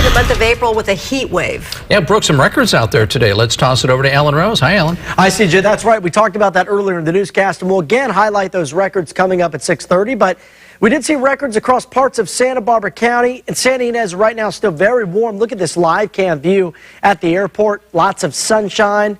the month of April with a heat wave. Yeah, broke some records out there today. Let's toss it over to Alan Rose. Hi, Alan. Hi, CJ. That's right. We talked about that earlier in the newscast, and we'll again highlight those records coming up at 6:30. But we did see records across parts of Santa Barbara County, and Santa Ynez right now still very warm. Look at this live cam view at the airport. Lots of sunshine.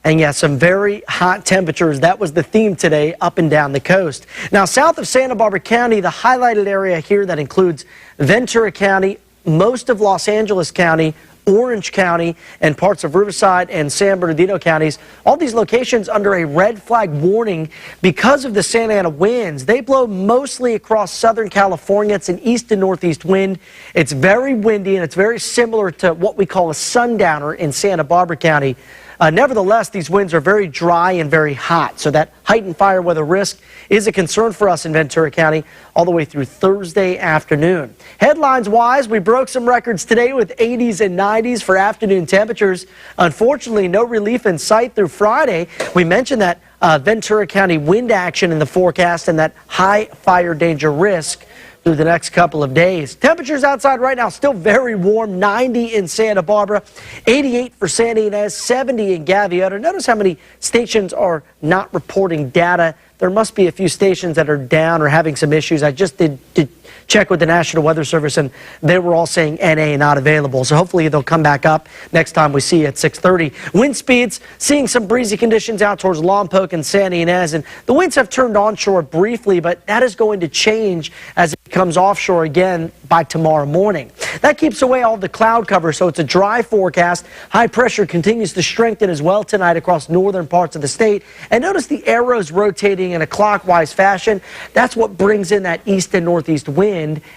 And yeah, some very hot temperatures. That was the theme today up and down the coast. Now, south of Santa Barbara County, the highlighted area here that includes Ventura County, most of Los Angeles County, Orange County, and parts of Riverside and San Bernardino counties. All these locations under a red flag warning because of the Santa Ana winds. They blow mostly across Southern California. It's an east to northeast wind. It's very windy, and it's very similar to what we call a sundowner in Santa Barbara County. Nevertheless, these winds are very dry and very hot, so that heightened fire weather risk is a concern for us in Ventura County all the way through Thursday afternoon. Headlines-wise, we broke some records today with 80s and 90s for afternoon temperatures. Unfortunately, no relief in sight through Friday. We mentioned that Ventura County wind action in the forecast and that high fire danger risk through the next couple of days. Temperatures outside right now still very warm, 90 in Santa Barbara, 88 for Santa Ynez, 70 in Gaviota. Notice how many stations are not reporting data. There must be a few stations that are down or having some issues. I just did check with the National Weather Service, and they were all saying NA not available. So hopefully they'll come back up next time we see you at 6:30. Wind speeds, seeing some breezy conditions out towards Lompoc and Santa Ynez. And the winds have turned onshore briefly, but that is going to change as it comes offshore again by tomorrow morning. That keeps away all the cloud cover, so it's a dry forecast. High pressure continues to strengthen as well tonight across northern parts of the state. And notice the arrows rotating in a clockwise fashion. That's what brings in that east and northeast wind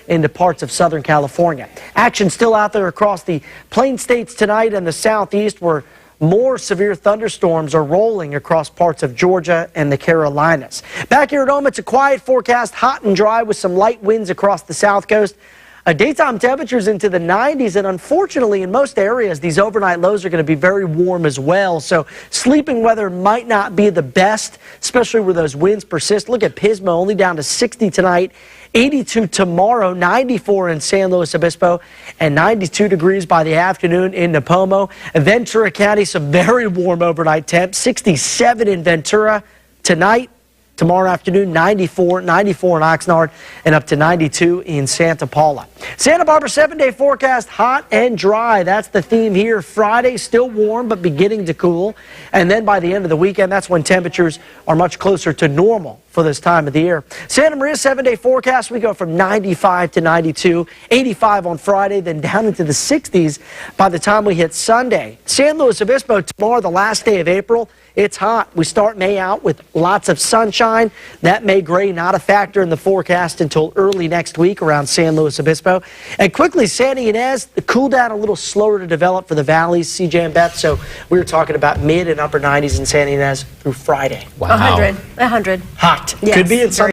into parts of Southern California. Action still out there across the Plain States tonight and the southeast, where more severe thunderstorms are rolling across parts of Georgia and the Carolinas. Back here at home, it's a quiet forecast, hot and dry with some light winds across the south coast. Daytime temperatures into the 90s, and unfortunately in most areas these overnight lows are going to be very warm as well, so sleeping weather might not be the best, especially where those winds persist. Look at Pismo, only down to 60 tonight, 82 tomorrow, 94 in San Luis Obispo, and 92 degrees by the afternoon in Nipomo. Ventura County, some very warm overnight temps, 67 in Ventura tonight. Tomorrow afternoon, 94 in Oxnard, and up to 92 in Santa Paula. Santa Barbara 7-day forecast, hot and dry. That's the theme here. Friday, still warm, but beginning to cool. And then by the end of the weekend, that's when temperatures are much closer to normal for this time of the year. Santa Maria 7-day forecast, we go from 95 to 92, 85 on Friday, then down into the 60s by the time we hit Sunday. San Luis Obispo tomorrow, the last day of April. It's hot. We start May out with lots of sunshine. That May gray not a factor in the forecast until early next week around San Luis Obispo. And quickly, Santa Ynez, the cool down a little slower to develop for the valleys, CJ and Beth. So we were talking about mid and upper 90s in Santa Ynez through Friday. Wow. 100. Hot. Yes. Could be in some